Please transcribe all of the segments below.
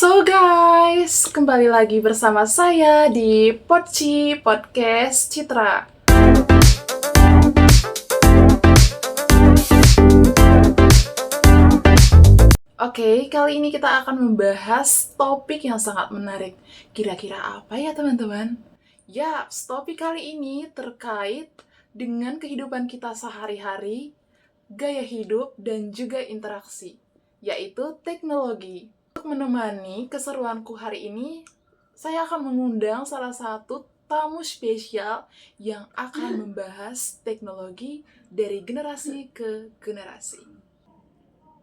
So guys, kembali lagi bersama saya di Podci Podcast Citra. Oke, kali ini kita akan membahas topik yang sangat menarik. Kira-kira apa ya teman-teman? Ya, topik kali ini terkait dengan kehidupan kita sehari-hari, gaya hidup, dan juga interaksi, yaitu teknologi. Untuk menemani keseruanku hari ini, saya akan mengundang salah satu tamu spesial yang akan membahas teknologi dari generasi ke generasi.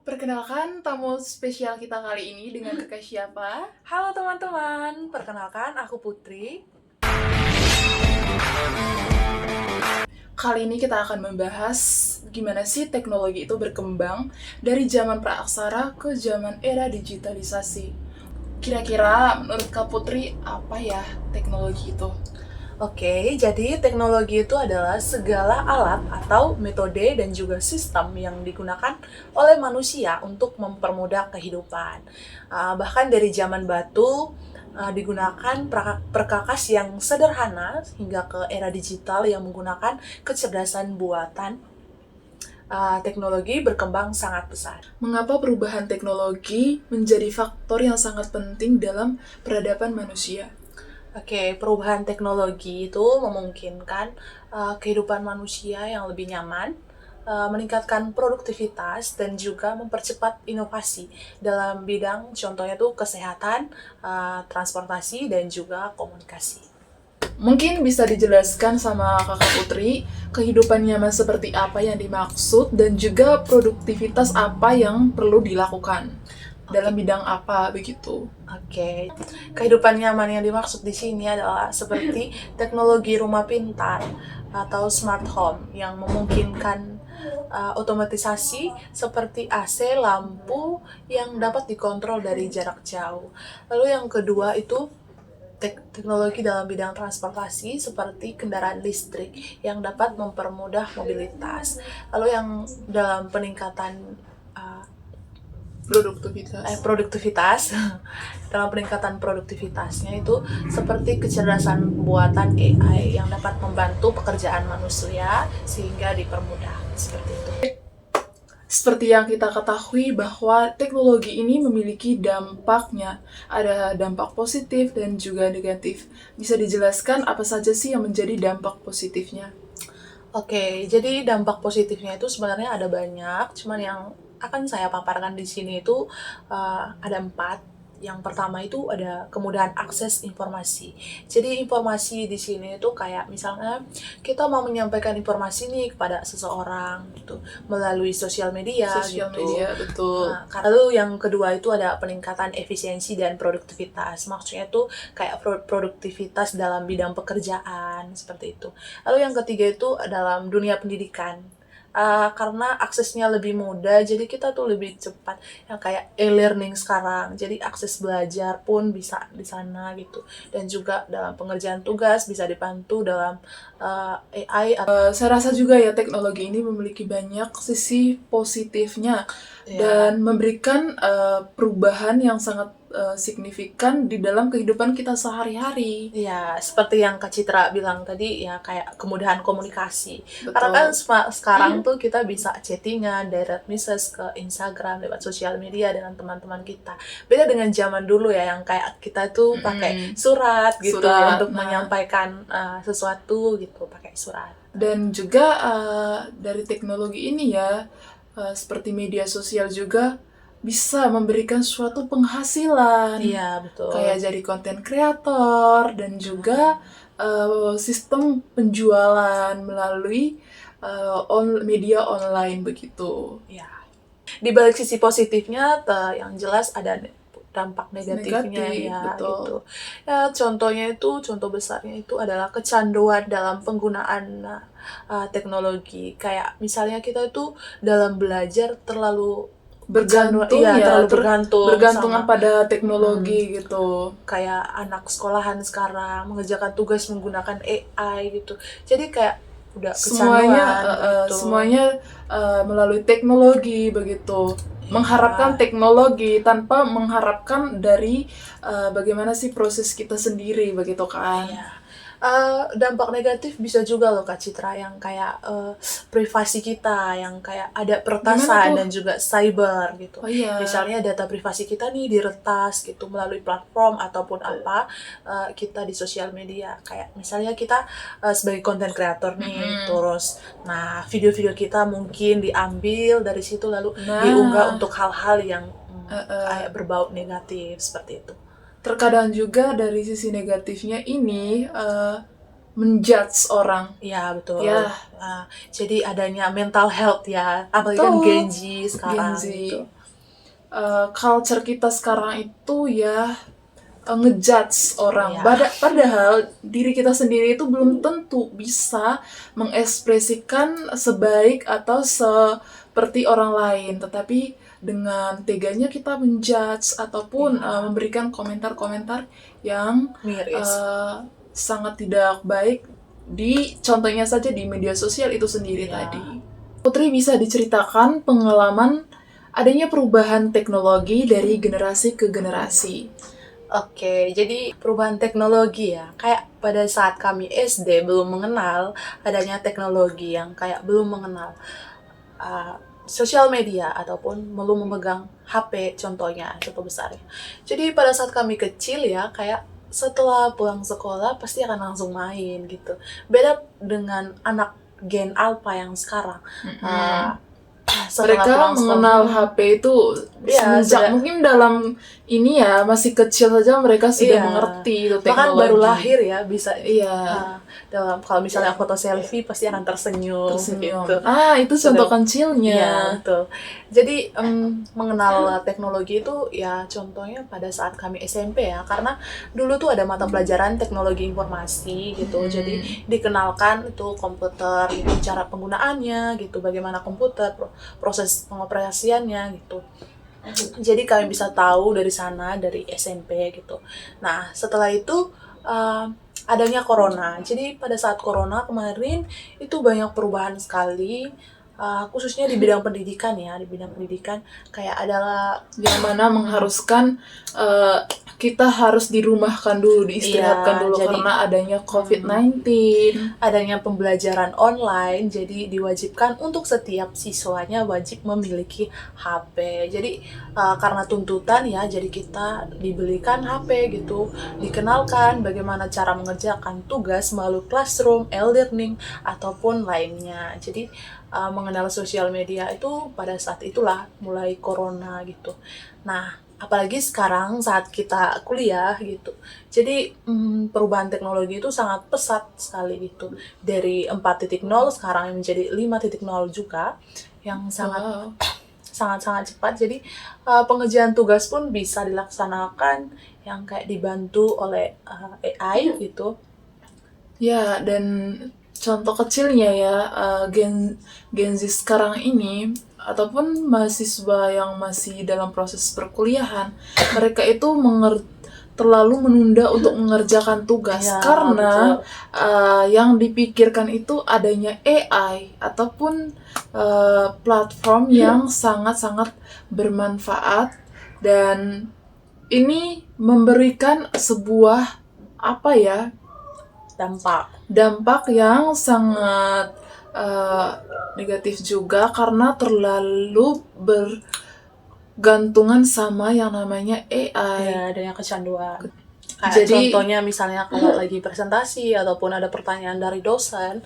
Perkenalkan tamu spesial kita kali ini dengan kakak siapa? Halo teman-teman, perkenalkan aku Putri. Kali ini kita akan membahas gimana sih teknologi itu berkembang dari zaman praaksara ke zaman era digitalisasi. Kira-kira menurut Kak Putri apa ya teknologi itu? Oke, jadi teknologi itu adalah segala alat atau metode dan juga sistem yang digunakan oleh manusia untuk mempermudah kehidupan. Bahkan dari zaman batu digunakan perkakas yang sederhana hingga ke era digital yang menggunakan kecerdasan buatan. Teknologi berkembang sangat besar. Mengapa perubahan teknologi menjadi faktor yang sangat penting dalam peradaban manusia? Oke, perubahan teknologi itu memungkinkan kehidupan manusia yang lebih nyaman, meningkatkan produktivitas, dan juga mempercepat inovasi dalam bidang contohnya tuh kesehatan, transportasi, dan juga komunikasi. Mungkin bisa dijelaskan sama Kakak Putri, kehidupan nyaman seperti apa yang dimaksud dan juga produktivitas apa yang perlu dilakukan dalam bidang apa begitu. Oke, kehidupan nyaman yang dimaksud di sini adalah seperti teknologi rumah pintar atau smart home yang memungkinkan otomatisasi seperti AC, lampu yang dapat dikontrol dari jarak jauh. Lalu yang kedua itu teknologi dalam bidang transportasi seperti kendaraan listrik yang dapat mempermudah mobilitas. Lalu yang dalam peningkatan produktivitas dalam peningkatan produktivitasnya itu seperti kecerdasan buatan AI yang dapat membantu pekerjaan manusia sehingga dipermudah seperti itu. Seperti yang kita ketahui bahwa teknologi ini memiliki dampaknya, ada dampak positif dan juga negatif. Bisa dijelaskan apa saja sih yang menjadi dampak positifnya? Oke, jadi dampak positifnya itu sebenarnya ada banyak, cuman yang akan saya paparkan di sini itu ada 4. Yang pertama itu ada kemudahan akses informasi. Jadi informasi di sini itu kayak misalnya kita mau menyampaikan informasi nih kepada seseorang gitu melalui sosial media Betul. Lalu yang kedua itu ada peningkatan efisiensi dan produktivitas. Maksudnya itu kayak produktivitas dalam bidang pekerjaan seperti itu. Lalu yang ketiga itu dalam dunia pendidikan. Karena aksesnya lebih mudah, jadi kita tuh lebih cepat yang kayak e-learning sekarang. Jadi akses belajar pun bisa di sana gitu. Dan juga dalam pengerjaan tugas bisa dibantu dalam AI. Saya rasa juga ya teknologi ini memiliki banyak sisi positifnya dan memberikan perubahan yang sangat signifikan di dalam kehidupan kita sehari-hari. Ya, seperti yang Kak Citra bilang tadi ya kayak kemudahan komunikasi. Betul. Karena kan sekarang tuh kita bisa chattingan, direct message ke Instagram lewat sosial media dengan teman-teman kita. Beda dengan zaman dulu ya yang kayak kita tuh pakai surat gitu untuk menyampaikan sesuatu gitu pakai surat. Dan juga dari teknologi ini ya seperti media sosial juga bisa memberikan suatu penghasilan. Iya, betul. Kayak jadi konten kreator dan juga sistem penjualan melalui media online begitu. Ya. Di balik sisi positifnya yang jelas ada dampak negatifnya betul. gitu. Ya, contoh besarnya itu adalah kecanduan dalam penggunaan teknologi. Kayak misalnya kita itu dalam belajar terlalu bergantungan pada teknologi gitu. Kayak anak sekolahan sekarang mengerjakan tugas menggunakan AI gitu. Jadi kayak udah kecanduan semuanya melalui teknologi begitu. mengharapkan teknologi tanpa mengharapkan dari bagaimana sih proses kita sendiri begitu kan. Iya. Dampak negatif bisa juga loh Kak Citra, yang kayak privasi kita, yang kayak ada Gimana peretasan tuh? dan juga cyber gitu. Oh iya. Misalnya data privasi kita nih diretas gitu melalui platform ataupun apa, kita di sosial media. Kayak misalnya kita sebagai content creator nih, terus nah video-video kita mungkin diambil dari situ lalu diunggah untuk hal-hal yang kayak berbau negatif seperti itu. Terkadang juga dari sisi negatifnya ini menjudge orang. Iya betul. Ya. Jadi adanya mental health ya, apalagi kan Betul. Gen Z sekarang Gen Z. gitu. Culture kita sekarang itu ya ngejudge orang. Iya. Padahal diri kita sendiri itu belum tentu bisa mengekspresikan sebaik atau seperti orang lain, tetapi dengan teganya kita menjudge ataupun memberikan komentar-komentar yang Miris. sangat tidak baik di contohnya saja di media sosial itu sendiri tadi. Putri bisa diceritakan pengalaman adanya perubahan teknologi dari generasi ke generasi. Oke, jadi perubahan teknologi ya, kayak pada saat kami SD belum mengenal adanya teknologi, yang kayak belum mengenal sosial media ataupun belum memegang HP contohnya, contoh besar ya. Jadi pada saat kami kecil ya, kayak setelah pulang sekolah pasti akan langsung main gitu. Beda dengan anak Gen Alpha yang sekarang. Setelah Mereka pulang sekolah, mengenal HP itu Iya, semenjak sudah- mungkin dalam ini ya masih kecil saja mereka sudah Iya. mengerti itu bahkan teknologi. baru lahir ya bisa. Iya. Dalam kalau misalnya foto selfie pasti akan tersenyum. Tersenyum. Gitu. Itu contoh Iya, kecilnya. betul. Jadi mengenal teknologi itu ya contohnya pada saat kami SMP ya, karena dulu tuh ada mata pelajaran teknologi informasi gitu. Jadi dikenalkan itu komputer, itu cara penggunaannya gitu, bagaimana komputer, proses pengoperasiannya gitu. Jadi kami bisa tahu dari sana, dari SMP gitu. Nah, setelah itu adanya corona. Jadi pada saat corona kemarin itu banyak perubahan sekali, khususnya di bidang pendidikan ya. Di bidang pendidikan kayak adalah Yang mana mengharuskan kita harus dirumahkan dulu, diistirahatkan dulu jadi karena adanya COVID-19. adanya pembelajaran online, jadi diwajibkan untuk setiap siswanya wajib memiliki HP. Jadi karena tuntutan ya, jadi kita dibelikan HP gitu, dikenalkan bagaimana cara mengerjakan tugas melalui classroom, e-learning ataupun lainnya. Jadi mengenal sosial media itu pada saat itulah mulai corona gitu. Nah, apalagi sekarang saat kita kuliah gitu. Jadi perubahan teknologi itu sangat pesat sekali gitu. Dari 4.0 sekarang menjadi 5.0 juga, yang sangat cepat. Jadi pengerjaan tugas pun bisa dilaksanakan yang kayak dibantu oleh AI gitu. Ya, dan contoh kecilnya ya, Gen Z sekarang ini ataupun mahasiswa yang masih dalam proses perkuliahan, mereka itu terlalu menunda untuk mengerjakan tugas Ya, karena yang dipikirkan itu adanya AI ataupun platform yang sangat-sangat bermanfaat, dan ini memberikan sebuah dampak yang sangat negatif juga karena terlalu bergantungan sama yang namanya AI. Ya, adanya kecanduan. Kayak Jadi- contohnya misalnya kalau lagi presentasi ataupun ada pertanyaan dari dosen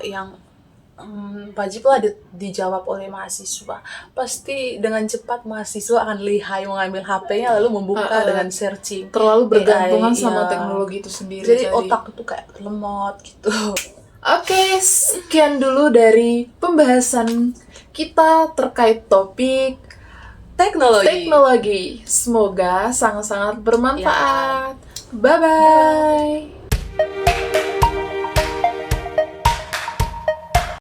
yang wajiblah dijawab oleh mahasiswa. Pasti dengan cepat mahasiswa akan lihai mengambil HP-nya lalu membuka dengan searching. Terlalu bergantungan AI, sama ya. teknologi itu sendiri. Jadi otak itu kayak lemot gitu. Oke, sekian dulu dari pembahasan kita terkait topik teknologi. Semoga sangat-sangat bermanfaat. Bye-bye.